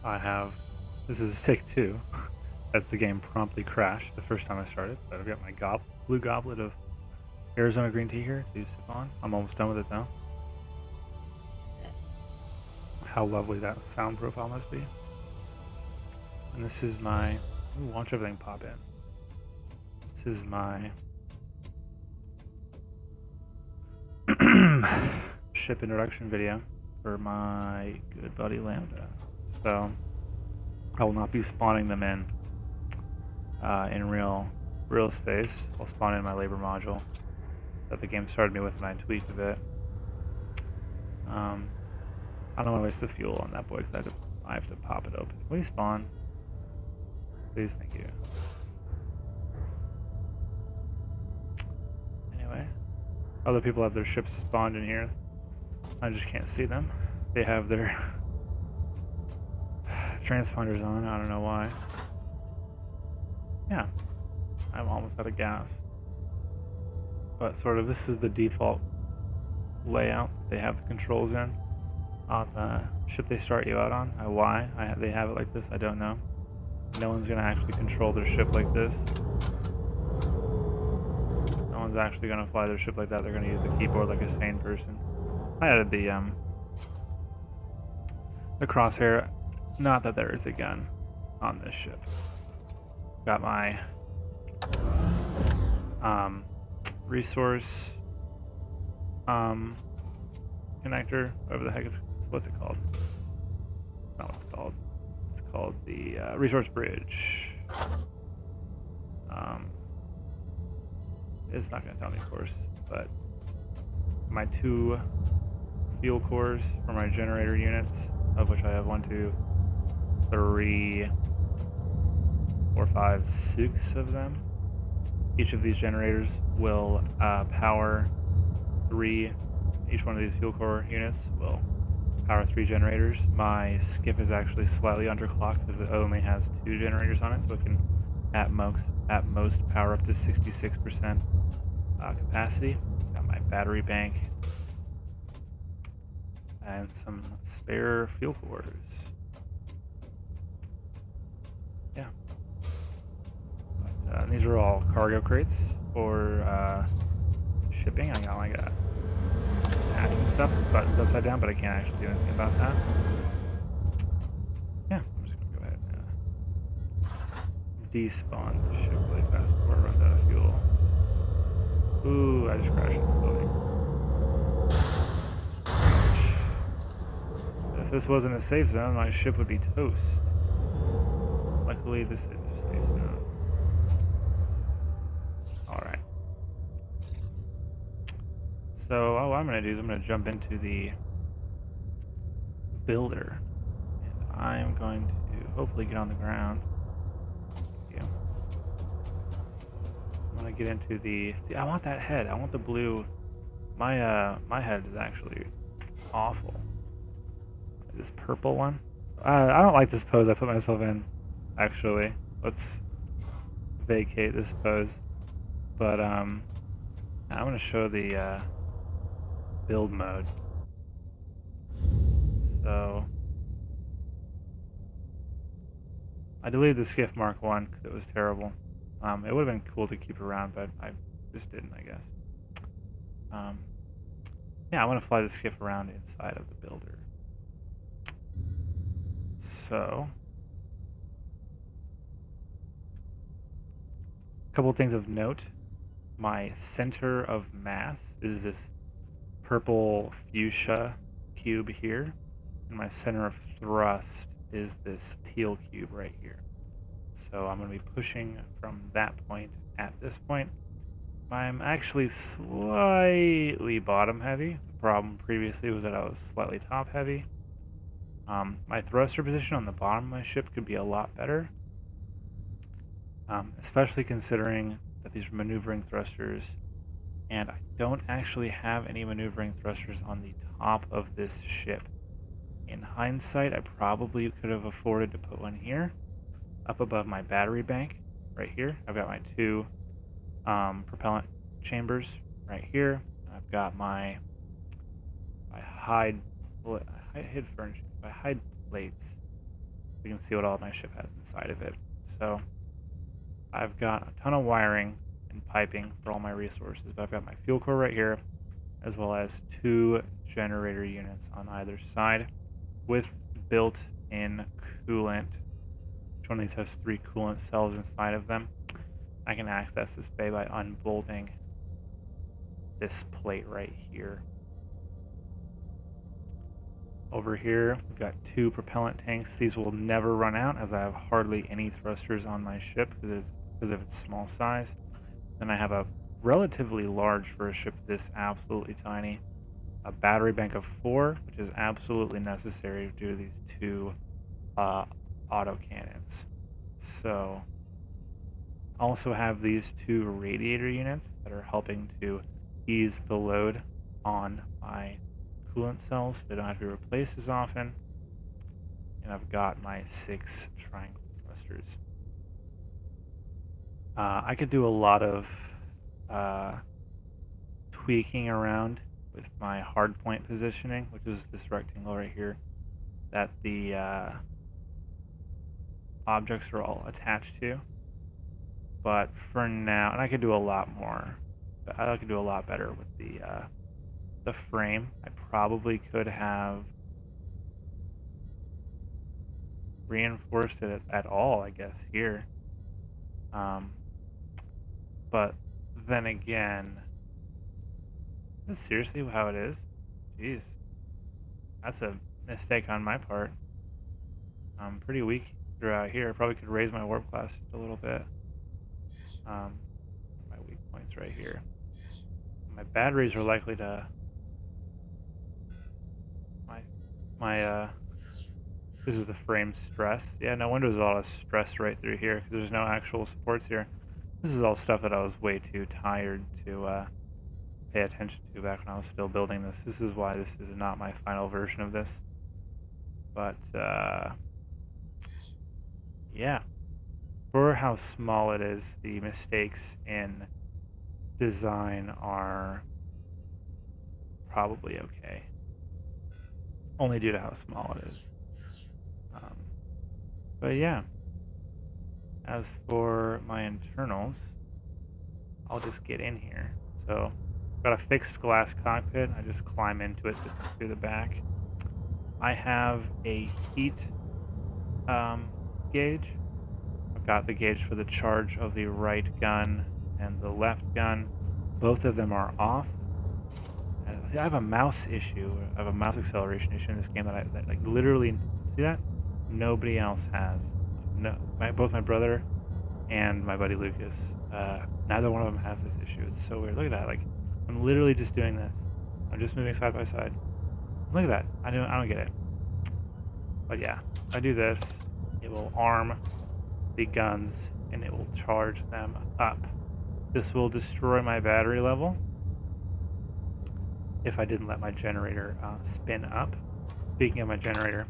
I have, this is take 2, as the game promptly crashed the first time I started, but I've got my blue goblet of Arizona green tea here to sip on. I'm almost done with it though. How lovely that sound profile must be. And this is my, ooh, watch everything pop in. This is my ship introduction video for my good buddy Lambda. So I will not be spawning them in real space. I'll spawn in my labor module that the game started me with, and I tweaked a bit. I don't want to waste the fuel on that boy because I have to pop it open. Can we spawn? Please, thank you. Anyway, other people have their ships spawned in here. I just can't see them. They have their transponders on. I don't know why. Yeah, I'm almost out of gas. But sort of, this is the default layout they have the controls in on the ship they start you out on. Why they have it like this, I don't know. No one's gonna actually control their ship like this. No one's actually gonna fly their ship like that. They're gonna use the keyboard like a sane person. I added the crosshair. Not that there is a gun on this ship. Got my resource connector, whatever the heck what's it called? It's not what it's called. It's called the resource bridge. It's not going to tell me, of course, but my 2 fuel cores for my generator units, of which I have 1, 2, 3, 4, 5, 6 of them. Each of these generators will power 3. Each one of these fuel core units will power 3 generators. My Skyff is actually slightly underclocked because it only has 2 generators on it, so it can at most power up to 66% capacity. Got my battery bank and some spare fuel cores. Yeah. But, these are all cargo crates for shipping. I got like a hatch and stuff. This button's upside down, but I can't actually do anything about that. Yeah, I'm just gonna go ahead and despawn the ship really fast before it runs out of fuel. Ooh, I just crashed in this building. If this wasn't a safe zone, my ship would be toast. Luckily, this is a safe zone. Alright. So, what I'm going to do is I'm going to jump into the builder. And I'm going to hopefully get on the ground. Thank you. I'm going to get into the... See, I want that head. I want the blue... My head is actually awful. This purple one. I don't like this pose I put myself in, actually. Let's vacate this pose. But, I'm going to show the, build mode. So, I deleted the Skyff Mark 1 because it was terrible. It would have been cool to keep around, but I just didn't, I guess. Yeah, I want to fly the Skyff around inside of the builder. So, a couple of things of note. My center of mass is this purple fuchsia cube here, and my center of thrust is this teal cube right here. So I'm going to be pushing from that point at this point. I'm actually slightly bottom heavy. The problem previously was that I was slightly top heavy. My thruster position on the bottom of my ship could be a lot better, especially considering that these are maneuvering thrusters, and I don't actually have any maneuvering thrusters on the top of this ship. In hindsight, I probably could have afforded to put one here, up above my battery bank, right here. I've got my 2 propellant chambers right here. I've got my hide furnishings, my hide plates you can see what all my ship has inside of it. So I've got a ton of wiring and piping for all my resources, but I've got my fuel core right here, as well as 2 generator units on either side with built-in coolant. Each one of these has 3 coolant cells inside of them. I can access this bay by unbolting this plate right here. Over here, we've got 2 propellant tanks. These will never run out as I have hardly any thrusters on my ship because of its small size. Then I have a relatively large for a ship this absolutely tiny, a battery bank of 4, which is absolutely necessary due to these 2 auto cannons. So I also have these 2 radiator units that are helping to ease the load on my coolant cells. They don't have to be replaced as often. And I've got my 6 triangle thrusters. I could do a lot of tweaking around with my hardpoint positioning, which is this rectangle right here that the objects are all attached to. But for now, and I could do a lot more, but I could do a lot better with the frame. I probably could have reinforced it at all, I guess, here. But then again, is this seriously how it is? Jeez. That's a mistake on my part. I'm pretty weak throughout here. I probably could raise my warp class just a little bit. My weak points right here. My batteries are likely to... this is the frame stress. Yeah, no wonder there's a lot of stress right through here because there's no actual supports here. This is all stuff that I was way too tired to pay attention to back when I was still building this. This is why this is not my final version of this. But, yeah. For how small it is, the mistakes in design are probably okay. Only due to how small it is. But yeah. As for my internals, I'll just get in here. So, I've got a fixed glass cockpit. I just climb into it through the back. I have a heat gauge. I've got the gauge for the charge of the right gun and the left gun. Both of them are off. See, I have a mouse issue. I have a mouse acceleration issue in this game that like literally, see that? Nobody else has. No, both my brother and my buddy Lucas, neither one of them have this issue. It's so weird. Look at that. Like, I'm literally just doing this. I'm just moving side by side. Look at that. I don't get it. But yeah, if I do this, it will arm the guns and it will charge them up. This will destroy my battery level if I didn't let my generator spin up. Speaking of my generator,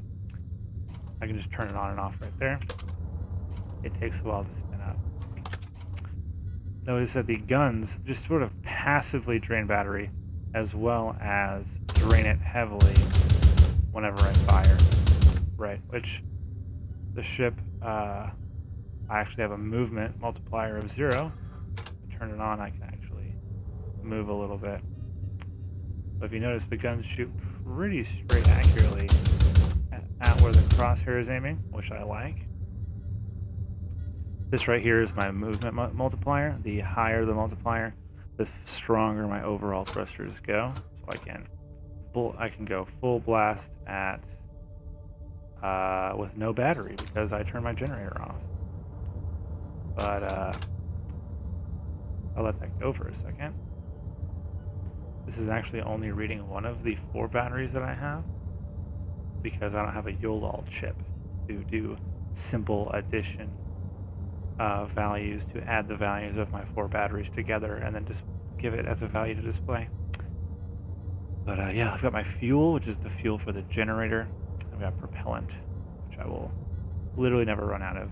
I can just turn it on and off right there. It takes a while to spin up. Notice that the guns just sort of passively drain battery as well as drain it heavily whenever I fire. Right, which the ship, I actually have a movement multiplier of 0. I turn it on, I can actually move a little bit. But if you notice, the guns shoot pretty straight accurately at where the crosshair is aiming, which I like. This right here is my movement multiplier. The higher the multiplier, the stronger my overall thrusters go. So I can go full blast at with no battery because I turn my generator off. But I'll let that go for a second. This is actually only reading one of the 4 batteries that I have because I don't have a YOLOL chip to do simple addition values to add the values of my 4 batteries together and then just give it as a value to display. But yeah, I've got my fuel, which is the fuel for the generator. I've got propellant, which I will literally never run out of,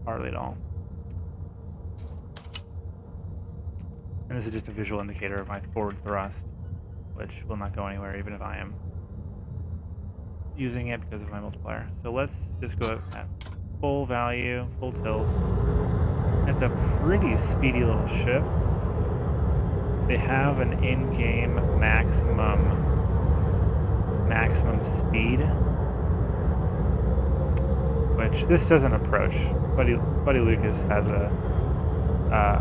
hardly at all. And this is just a visual indicator of my forward thrust, which will not go anywhere even if I am using it because of my multiplier. So let's just go at full value, full tilt. It's a pretty speedy little ship. They have an in-game maximum speed, which this doesn't approach. Buddy Lucas has a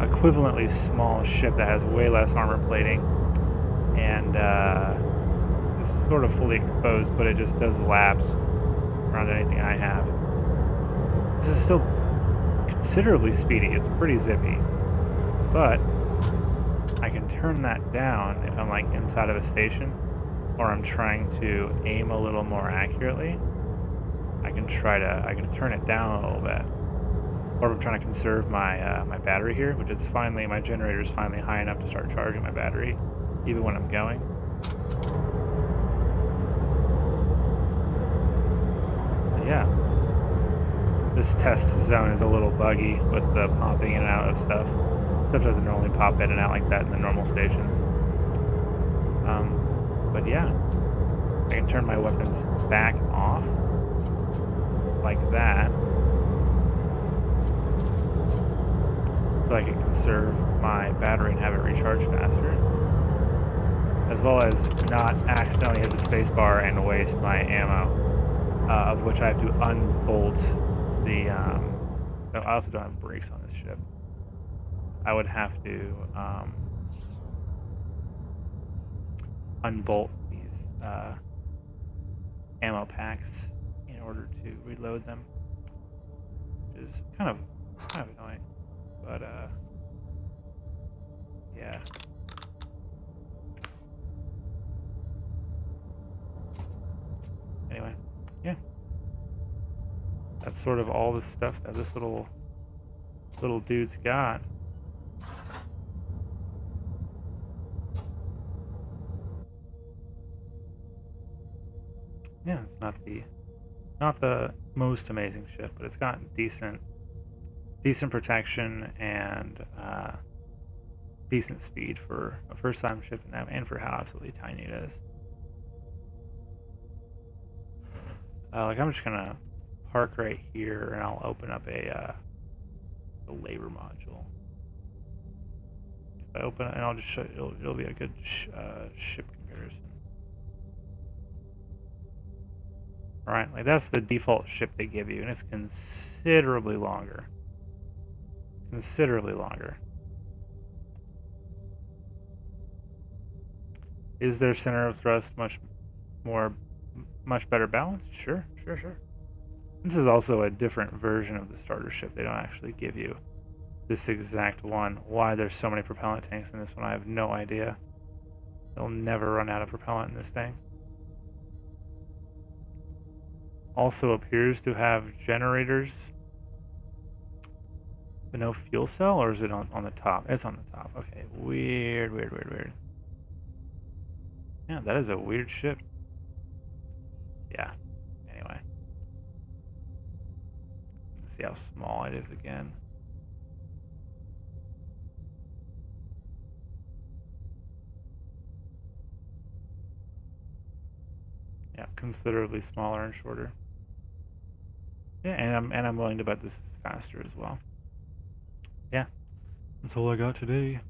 equivalently small ship that has way less armor plating and is sort of fully exposed, but it just does laps around anything I have. This is still considerably speedy. It's pretty zippy, but I can turn that down if I'm like inside of a station or I'm trying to aim a little more accurately. I can turn it down a little bit. Or if I'm trying to conserve my my battery here, which is finally, my generator is finally high enough to start charging my battery, even when I'm going. But yeah, this test zone is a little buggy with the popping in and out of stuff. Stuff doesn't normally pop in and out like that in the normal stations. But yeah, I can turn my weapons back off like that, so I can conserve my battery and have it recharge faster, as well as not accidentally hit the space bar and waste my ammo, of which I have to unbolt the, no, I also don't have brakes on this ship. I would have to unbolt these ammo packs in order to reload them, which is kind of annoying, but yeah. Anyway, yeah, that's sort of all the stuff that this little dude's got. Yeah, it's not the most amazing ship, but it's got decent protection and decent speed for a first-time ship and for how absolutely tiny it is. Like, I'm just gonna park right here, and I'll open up a labor module. If I open it, and I'll just show you, it'll be a good ship comparison. Right, like that's the default ship they give you, and it's considerably longer. Considerably longer. Is their center of thrust much better balanced? Sure. This is also a different version of the starter ship. They don't actually give you this exact one. Why there's so many propellant tanks in this one, I have no idea. They'll never run out of propellant in this thing. Also appears to have generators, but no fuel cell, or is it on the top? It's on the top. Okay, weird. Yeah, that is a weird ship. Yeah, anyway. Let's see how small it is again. Yeah, considerably smaller and shorter. Yeah, and I'm willing to bet this is faster as well. Yeah, that's all I got today.